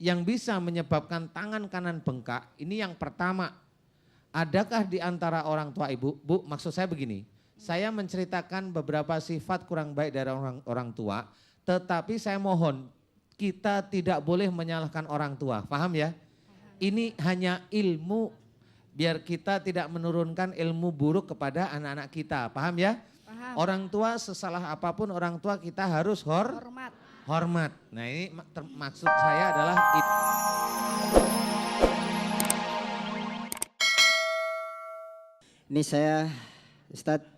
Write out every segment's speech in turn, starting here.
yang bisa menyebabkan tangan kanan bengkak, ini yang pertama, adakah di antara orang tua ibu? Bu, maksud saya begini, saya menceritakan beberapa sifat kurang baik dari orang tua, tetapi saya mohon kita tidak boleh menyalahkan orang tua, paham ya? Ini hanya ilmu, biar kita tidak menurunkan ilmu buruk kepada anak-anak kita, paham ya? Paham. Orang tua sesalah apapun orang tua kita harus Hormat. hormat. Nah ini maksud saya adalah Ini saya Ustadz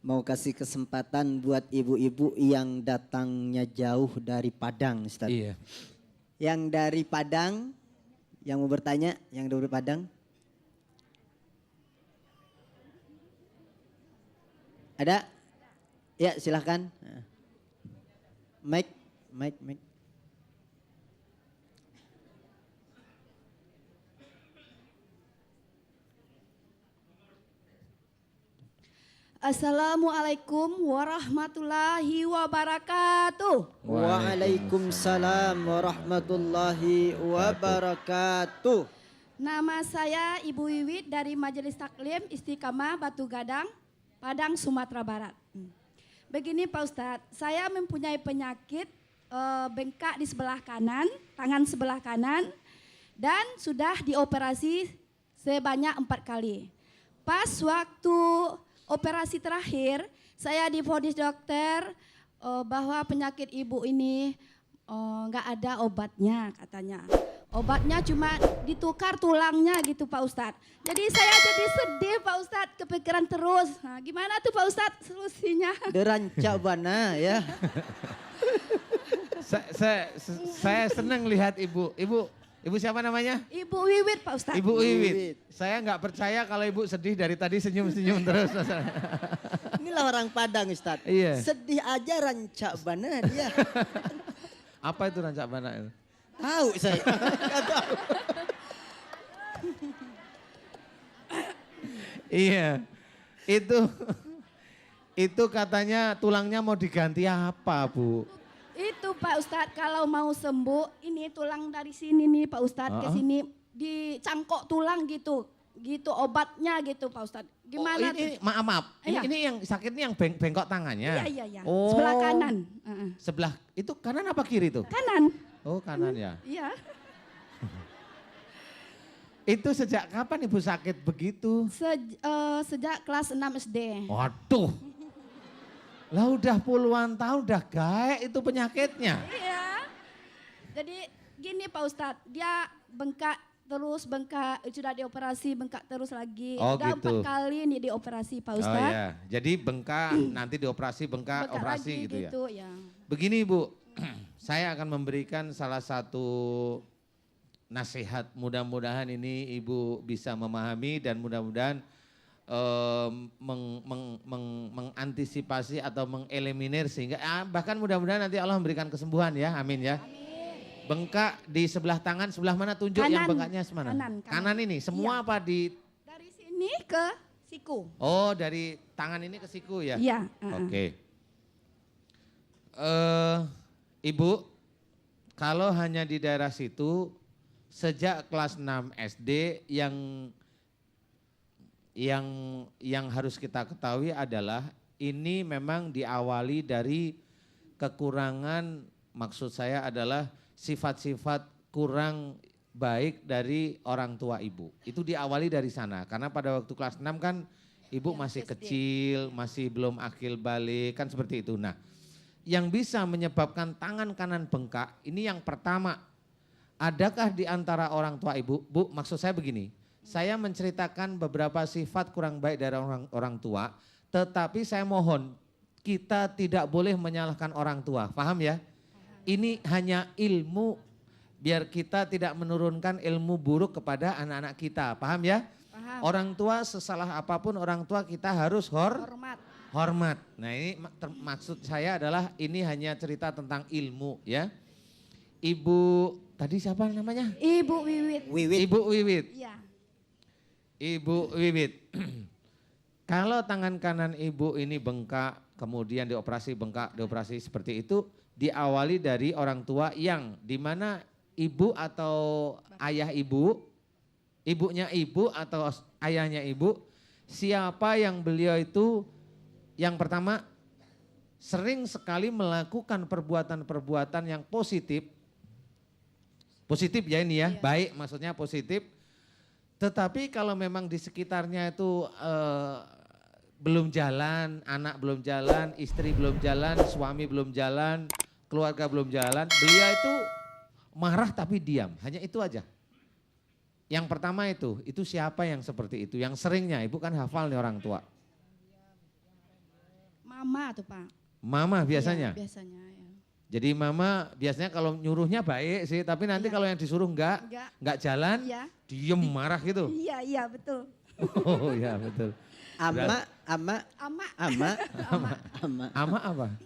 mau kasih kesempatan buat ibu-ibu yang datangnya jauh dari Padang Ustadz. iya. Yang dari Padang, yang mau bertanya, yang dari Padang. Ada? Ya silahkan. Mike. Assalamualaikum warahmatullahi wabarakatuh. Waalaikumsalam warahmatullahi wabarakatuh. Nama saya Ibu Wiwit dari Majelis Taklim Istiqamah Batu Gadang, Padang, Sumatera Barat. Begini Pak Ustadz, saya mempunyai penyakit bengkak di sebelah kanan, tangan sebelah kanan, dan sudah dioperasi sebanyak 4 kali. Pas waktu operasi terakhir, saya divonis dokter bahwa penyakit ibu ini nggak ada obatnya katanya. Obatnya cuma ditukar tulangnya gitu Pak Ustadz. Jadi saya jadi sedih Pak Ustadz, kepikiran terus. Nah, gimana tuh Pak Ustadz solusinya? Derancak bana ya. Saya senang lihat ibu. Ibu siapa namanya? Ibu Wiwit Pak Ustadz. Ibu Wiwit. Saya nggak percaya kalau ibu sedih dari tadi senyum-senyum terus. Inilah orang Padang Ustadz. Iya. Sedih aja rancak bana dia. Apa itu rancak bana itu? Tahu saya. Nggak tahu. Iya. Itu katanya tulangnya mau diganti apa, Bu? Itu Pak Ustadz kalau mau sembuh, ini tulang dari sini nih Pak Ustadz ke sini dicangkok tulang gitu. Gitu obatnya gitu Pak Ustadz. Gimana ini, tuh? maaf. Iya. Ini yang sakitnya yang bengkok tangannya. Iya. Oh. Sebelah kanan. Sebelah, itu kanan apa kiri tuh? Kanan. Oh kanan ya. Iya. Itu sejak kapan ibu sakit begitu? Sejak kelas 6 SD. Waduh. Lah udah puluhan tahun udah gaek itu penyakitnya. Iya. Jadi gini Pak Ustadz, dia bengkak terus sudah dioperasi bengkak terus lagi. Oh, Udah gitu. 4 kali nih dioperasi Pak Oh Ustadz. ya, jadi bengkak nanti dioperasi bengkak operasi lagi gitu ya. ya. Begini Bu, saya akan memberikan salah satu nasihat, mudah-mudahan ini Ibu bisa memahami dan mudah-mudahan mengantisipasi atau mengeliminir sehingga bahkan mudah-mudahan nanti Allah memberikan kesembuhan ya, amin ya. Bengkak di sebelah tangan, sebelah mana tunjuk yang bengkaknya semana? Kanan ini, semua apa di? Dari sini ke siku. Oh dari tangan ini ke siku ya? Iya. Oke. Ibu, kalau hanya di daerah situ, sejak kelas 6 SD yang harus kita ketahui adalah ini memang diawali dari kekurangan, maksud saya adalah sifat-sifat kurang baik dari orang tua ibu. Itu diawali dari sana karena pada waktu kelas 6 kan ibu masih kecil, masih belum akil balik kan seperti itu. Nah, yang bisa menyebabkan tangan kanan bengkak ini yang pertama, adakah di antara orang tua ibu? Bu, maksud saya begini, saya menceritakan beberapa sifat kurang baik dari orang tua, tetapi saya mohon kita tidak boleh menyalahkan orang tua, paham ya? Ini hanya ilmu, biar kita tidak menurunkan ilmu buruk kepada anak-anak kita, paham ya? Paham. Orang tua sesalah apapun orang tua kita harus hormat. Nah ini maksud saya adalah ini hanya cerita tentang ilmu ya. Ibu, tadi siapa namanya? Ibu Wiwit. Ibu Wiwit. Iya. Ibu Wiwit. Kalau tangan kanan ibu ini bengkak, kemudian dioperasi bengkak, dioperasi seperti itu, diawali dari orang tua yang dimana ibu atau ayah ibu, ibunya ibu atau ayahnya ibu, siapa yang beliau itu yang pertama sering sekali melakukan perbuatan-perbuatan yang positif. Positif ya ini ya, baik maksudnya positif. Tetapi kalau memang di sekitarnya itu belum jalan, anak belum jalan, istri belum jalan, suami belum jalan, keluarga belum jalan, beliau itu marah tapi diam, hanya itu aja. Yang pertama itu siapa yang seperti itu, yang seringnya, ibu kan hafal nih orang tua. Mama tuh Pak. Mama biasanya? Iya, biasanya ya. Jadi mama biasanya kalau nyuruhnya baik sih, tapi nanti kalau yang disuruh enggak jalan, diem marah gitu. Iya betul. Oh iya betul. Ama apa?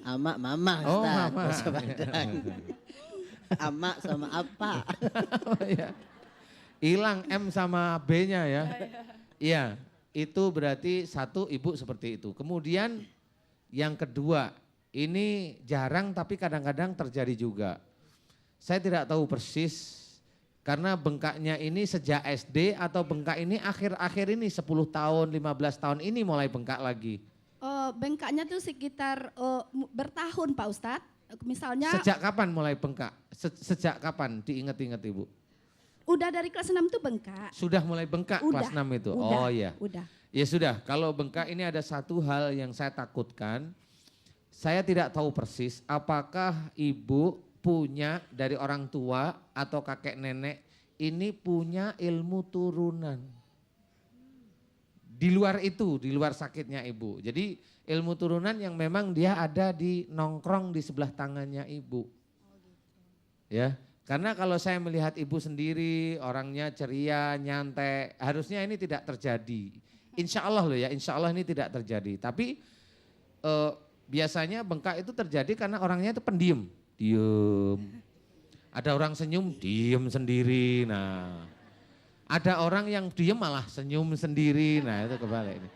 Ama mama. Oh Ustaz, mama. bahasa Padang. Ama sama apa? Oh iya. Hilang M sama B-nya ya. Iya, itu berarti satu ibu seperti itu. Kemudian yang kedua, ini jarang tapi kadang-kadang terjadi juga. Saya tidak tahu persis karena bengkaknya ini sejak SD atau bengkak ini akhir-akhir ini 10 tahun, 15 tahun ini mulai bengkak lagi. Bengkaknya tuh sekitar bertahun Pak Ustadz. Misalnya. Sejak kapan mulai bengkak? Sejak kapan diingat-ingat Ibu? Udah dari kelas 6 tuh bengkak. Sudah mulai bengkak kelas 6 itu? Udah, oh iya. Udah. Ya sudah, kalau bengkak ini ada satu hal yang saya takutkan. Saya tidak tahu persis apakah ibu punya dari orang tua atau kakek nenek ini punya ilmu turunan. Di luar itu, di luar sakitnya ibu. Jadi ilmu turunan yang memang dia ada di nongkrong di sebelah tangannya ibu. Ya, karena kalau saya melihat ibu sendiri orangnya ceria, nyantai, harusnya ini tidak terjadi. Insya Allah loh ya, insya Allah ini tidak terjadi. Tapi biasanya bengkak itu terjadi karena orangnya itu pendiam, diem. Ada orang senyum, diem sendiri. Nah, ada orang yang diem malah senyum sendiri. Nah itu kebalik ini.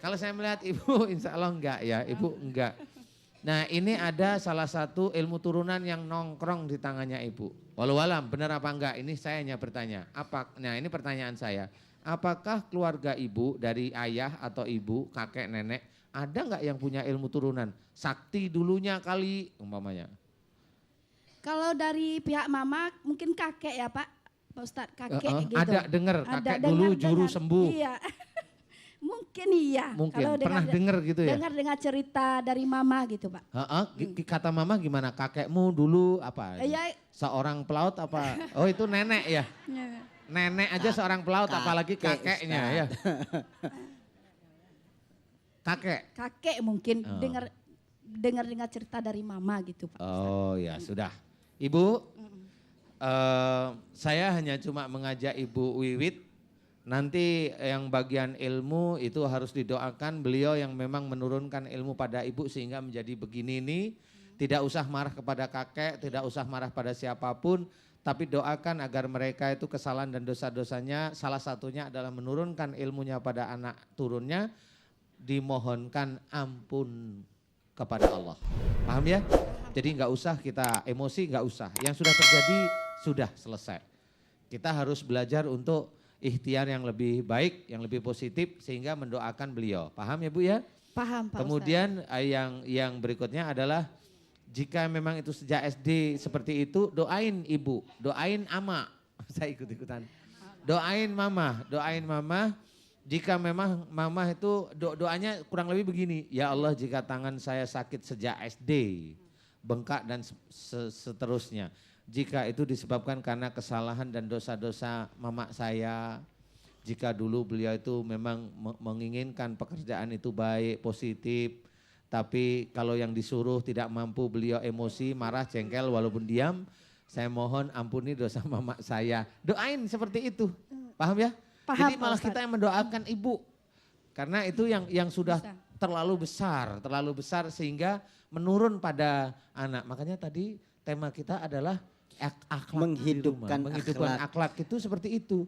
Kalau saya melihat ibu, insya Allah enggak ya, ibu enggak. Nah ini ada salah satu ilmu turunan yang nongkrong di tangannya ibu. Walau alam, benar apa enggak? Ini saya hanya bertanya. Nah ini pertanyaan saya. Apakah keluarga ibu dari ayah atau ibu, kakek, nenek, ada enggak yang punya ilmu turunan? Sakti dulunya kali umpamanya. Kalau dari pihak mama mungkin kakek ya Pak Ustadz, kakek gitu. Ada dengar kakek dulu juru sembuh. Iya. Mungkin iya. Mungkin, kalau pernah dengar gitu ya? Dengar cerita dari mama gitu Pak. Kata mama gimana, kakekmu dulu apa? Iya. Seorang pelaut apa? Oh itu nenek ya? Nenek aja seorang pelaut apalagi kakeknya ya? Kakek mungkin dengar cerita dari mama gitu Pak. Oh ya sudah. Ibu, saya hanya cuma mengajak Ibu Wiwit. Nanti yang bagian ilmu itu harus didoakan beliau yang memang menurunkan ilmu pada ibu sehingga menjadi begini ini. Tidak usah marah kepada kakek, tidak usah marah pada siapapun. Tapi doakan agar mereka itu kesalahan dan dosa-dosanya salah satunya adalah menurunkan ilmunya pada anak turunnya. Dimohonkan ampun kepada Allah. Paham ya? Jadi nggak usah kita emosi, nggak usah. Yang sudah terjadi sudah selesai. Kita harus belajar untuk ikhtiar yang lebih baik, yang lebih positif sehingga mendoakan beliau. Paham ya Bu ya? Paham Pak Kemudian yang berikutnya adalah jika memang itu sejak SD seperti itu, doain ibu, doain ama. Saya ikut-ikutan. Doain mama. Jika memang mama itu doanya kurang lebih begini. Ya Allah jika tangan saya sakit sejak SD, bengkak dan seterusnya. Jika itu disebabkan karena kesalahan dan dosa-dosa mama saya, jika dulu beliau itu memang menginginkan pekerjaan itu baik, positif, tapi kalau yang disuruh tidak mampu beliau emosi, marah, jengkel walaupun diam, saya mohon ampuni dosa mama saya. Doain seperti itu, paham ya? Paham, jadi malah kita yang mendoakan ibu, karena itu yang sudah terlalu besar sehingga menurun pada anak. Makanya tadi tema kita adalah akhlak, menghidupkan akhlak itu seperti itu.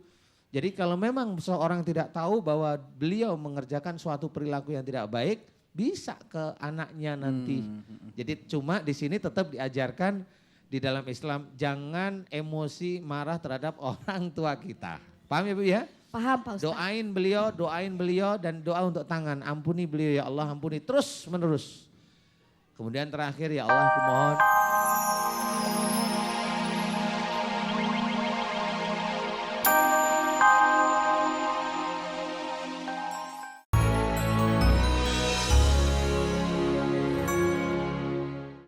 Jadi kalau memang seorang tidak tahu bahwa beliau mengerjakan suatu perilaku yang tidak baik, bisa ke anaknya nanti. Jadi cuma di sini tetap diajarkan di dalam Islam, jangan emosi marah terhadap orang tua kita. Paham ya Bu ya? Paham Pak Ustadz. Doain beliau dan doa untuk tangan. Ampuni beliau ya Allah, ampuni terus menerus. Kemudian terakhir ya Allah aku mohon